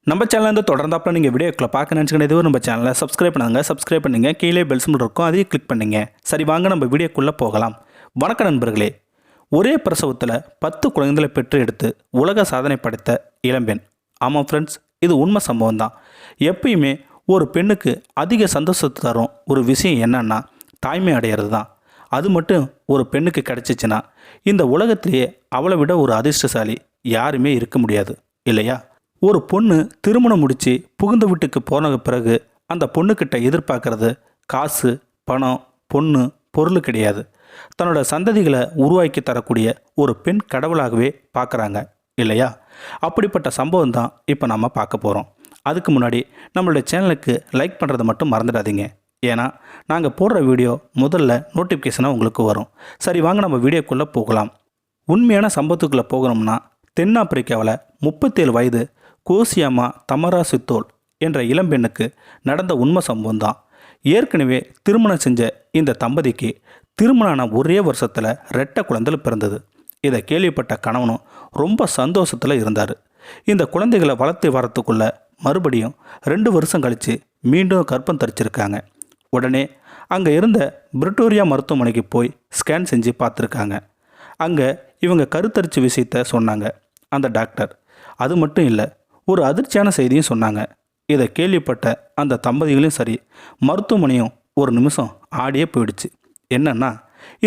நம்ம சேனல் தொடர்ந்தாப்புல நீங்கள் வீடியோக்களை பார்க்க நினச்சிக்கிட்டு இதுவும் நம்ம சேனலை சப்ஸ்கிரைப் பண்ணுங்க கீழே பெல் சிம்பிள் இருக்கும் அதையும் கிளிக் பண்ணுங்க. சரி வாங்க நம்ம வீடியோக்குள்ளே போகலாம். வணக்கம் நண்பர்களே. ஒரே பிரசவத்தில் 10 குழந்தைகளை பெற்று எடுத்து உலக சாதனை படைத்த இளம்பெண். ஆமாம் ஃப்ரெண்ட்ஸ், இது உண்மை சம்பவம் தான். எப்பயுமே ஒரு பெண்ணுக்கு அதிக சந்தோஷத்தை தரும் ஒரு விஷயம் என்னன்னா தாய்மை அடையிறது தான். அது மட்டும் ஒரு பெண்ணுக்கு கிடைச்சிச்சுன்னா இந்த உலகத்திலேயே அவளை விட ஒரு அதிர்ஷ்டசாலி யாருமே இருக்க முடியாது இல்லையா? ஒரு பொண்ணு திருமணம் முடித்து புகுந்த வீட்டுக்கு போன பிறகு அந்த பொண்ணுக்கிட்ட எதிர்பார்க்கறது காசு, பணம், பொண்ணு, பொருள் கிடையாது. தன்னோட சந்ததிகளை உருவாக்கி தரக்கூடிய ஒரு பெண் கடவுளாகவே பார்க்குறாங்க இல்லையா? அப்படிப்பட்ட சம்பவம் தான் இப்போ நம்ம பார்க்க போகிறோம். அதுக்கு முன்னாடி நம்மளுடைய சேனலுக்கு லைக் பண்ணுறதை மட்டும் மறந்துடாதீங்க. ஏன்னா நாங்கள் போடுற வீடியோ முதல்ல நோட்டிஃபிகேஷனாக உங்களுக்கு வரும். சரி வாங்க நம்ம வீடியோக்குள்ளே போகலாம். உண்மையான சம்பவத்துக்குள்ளே போகணும்னா தென்னாப்பிரிக்காவில் 37 வயது கோசியாமா தமரா சித்தோல் என்ற இளம்பெண்ணுக்கு நடந்த உண்மை சம்பவம் தான். ஏற்கனவே திருமணம் செஞ்ச இந்த தம்பதிக்கு திருமணமான ஒரே வருஷத்தில் 2 குழந்தைகள் பிறந்தது. இதை கேள்விப்பட்ட கணவனும் ரொம்ப சந்தோஷத்தில் இருந்தார். இந்த குழந்தைகளை வளர்த்து வரத்துக்குள்ள மறுபடியும் 2 வருஷம் கழித்து மீண்டும் கர்ப்பம் தரிச்சிருக்காங்க. உடனே அங்கே இருந்த பிரிட்டோரியா மருத்துவமனைக்கு போய் ஸ்கேன் செஞ்சு பார்த்துருக்காங்க. அங்கே இவங்க கருத்தரிச்சு விஷயத்த சொன்னாங்க அந்த டாக்டர். அது மட்டும் இல்லை, ஒரு அதிர்ச்சியான செய்தியும் சொன்னாங்க. இதை கேள்விப்பட்ட அந்த தம்பதிகளையும் சரி, மருத்துவமனையும் ஒரு நிமிஷம் ஆடியே போயிடுச்சு. என்னன்னா,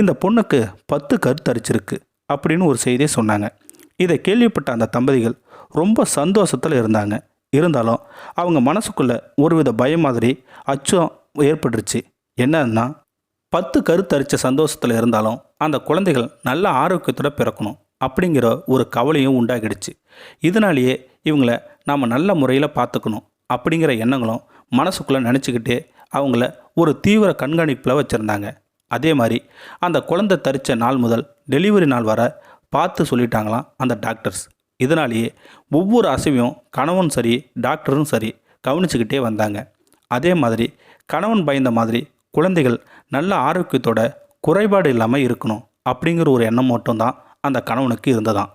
இந்த பொண்ணுக்கு 10 கருத்தரிச்சிருக்கு அப்படின்னு ஒரு செய்தியை சொன்னாங்க. இதை கேள்விப்பட்ட அந்த தம்பதிகள் ரொம்ப சந்தோஷத்தில் இருந்தாங்க. இருந்தாலும் அவங்க மனசுக்குள்ளே ஒருவித பயம் மாதிரி அச்சம் ஏற்பட்டுருச்சு. என்னன்னா, 10 கருத்தரிச்ச சந்தோஷத்தில் இருந்தாலும் அந்த குழந்தைகள் நல்ல ஆரோக்கியத்தோட பிறக்கணும் அப்படிங்கிற ஒரு கவலையும் உண்டாகிடுச்சு. இதனாலேயே இவங்களை நாம் நல்ல முறையில் பார்த்துக்கணும் அப்படிங்கிற எண்ணங்களும் மனசுக்குள்ளே நினச்சிக்கிட்டே அவங்கள ஒரு தீவிர கண்காணிப்பில் வச்சுருந்தாங்க. அதே மாதிரி அந்த குழந்தை தரித்த நாள் முதல் டெலிவரி நாள் வர பார்த்து சொல்லிட்டாங்களாம் அந்த டாக்டர்ஸ். இதனாலேயே ஒவ்வொரு அசைவையும் கணவன் சரி டாக்டரும் சரி கவனிச்சுக்கிட்டே வந்தாங்க. அதே மாதிரி கணவன் பயந்த மாதிரி குழந்தைகள் நல்ல ஆரோக்கியத்தோட குறைபாடு இல்லாமல் இருக்கணும் அப்படிங்கிற ஒரு எண்ணம் மட்டும்தான் அந்த கணவனுக்கு இருந்ததாம்.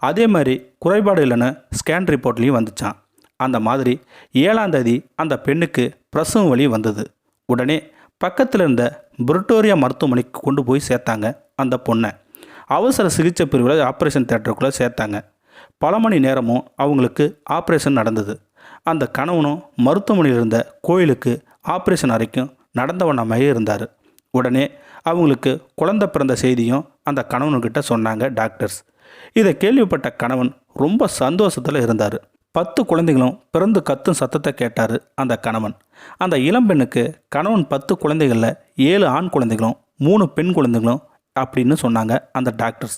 அதே மாதிரி குறைபாடு இல்லைன்னு ஸ்கேன் ரிப்போர்ட்லேயும் வந்துச்சான். அந்த மாதிரி 7ஆம் தேதி அந்த பெண்ணுக்கு பிரசவம் வலி வந்தது. உடனே பக்கத்தில் இருந்த பிரிட்டோரியா மருத்துவமனைக்கு கொண்டு போய் சேர்த்தாங்க அந்த பொண்ணை. அவசர சிகிச்சை பிரிவில் ஆப்ரேஷன் தியேட்டருக்குள்ளே சேர்த்தாங்க. பல மணி நேரமும் அவங்களுக்கு ஆப்ரேஷன் நடந்தது. அந்த கணவனும் மருத்துவமனையில் இருந்த கோயிலுக்கு ஆப்ரேஷன் அறைக்கும் நடந்தவண்ணமாகவே இருந்தார். உடனே அவங்களுக்கு குழந்தை பிறந்த செய்தியும் அந்த கணவன்கிட்ட சொன்னாங்க டாக்டர்ஸ். இதை கேள்விப்பட்ட கணவன் ரொம்ப சந்தோஷத்தில் இருந்தார். 10 குழந்தைகளும் பிறந்து கத்தும் சத்தத்தை கேட்டார் அந்த கணவன். அந்த இளம்பெண்ணுக்கு கணவன் 10 குழந்தைகளில் 7 ஆண் குழந்தைகளும் 3 பெண் குழந்தைகளும் அப்படின்னு சொன்னாங்க அந்த டாக்டர்ஸ்.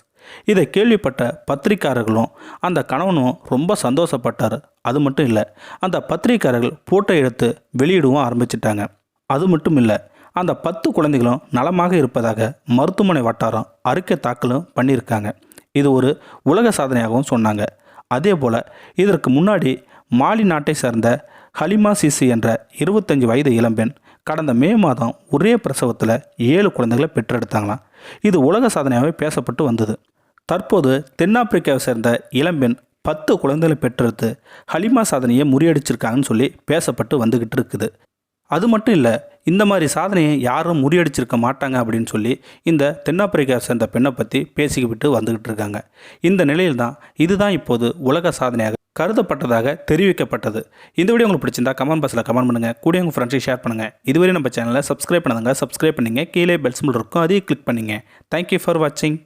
இதை கேள்விப்பட்ட பத்திரிக்கையாளர்களும் அந்த கணவனும் ரொம்ப சந்தோஷப்பட்டார். அது மட்டும் இல்லை, அந்த பத்திரிக்கையாளர்கள் ஃபோட்டோ எடுத்து வெளியிடவும் ஆரம்பிச்சிட்டாங்க. அது மட்டும் இல்லை, அந்த 10 குழந்தைகளும் நலமாக இருப்பதாக மருத்துவமனை வட்டாரம் அறிக்கை தாக்கலும் பண்ணியிருக்காங்க. இது ஒரு உலக சாதனையாகவும் சொன்னாங்க. அதே போல் இதற்கு முன்னாடி மாலி நாட்டை சேர்ந்த ஹலிமா சிசி என்ற 25 வயது இளம்பெண் கடந்த மே மாதம் ஒரே பிரசவத்தில் 7 குழந்தைகளை பெற்றெடுத்தாங்களாம். இது உலக சாதனையாகவே பேசப்பட்டு வந்தது. தற்போது தென்னாப்பிரிக்காவை சேர்ந்த இளம்பெண் 10 குழந்தைகளை பெற்றெடுத்து ஹலிமா சாதனையை முறியடிச்சிருக்காங்கன்னு சொல்லி பேசப்பட்டு வந்துக்கிட்டு இருக்குது. அது மட்டும் இல்லை, இந்த மாதிரி சாதனையை யாரும் முறியடிச்சிருக்க மாட்டாங்க அப்படின்னு சொல்லி இந்த தென்னாப்பிரிக்கா சேர்ந்த பெண்ணை பற்றி பேசிக்கிட்டு வந்துக்கிட்டு இருக்காங்க. இந்த நிலையில் தான் இதுதான் இப்போது உலக சாதனையாக கருதப்பட்டதாக தெரிவிக்கப்பட்டது. இந்த வீடியோ உங்களுக்கு பிடிச்சிருந்தா கமெண்ட் பாக்ஸில் கமெண்ட் பண்ணுங்கள். கூட உங்கள் ஃப்ரெண்ட்ஸையும் ஷேர் பண்ணுங்கள். இதுவரை நம்ம சேனலை சப்ஸ்கிரைப் பண்ணுங்க. கீழே பெல் சிம்பிள் இருக்கும், அதையும் கிளிக் பண்ணுங்கள். தேங்க்யூ ஃபார் வாட்சிங்.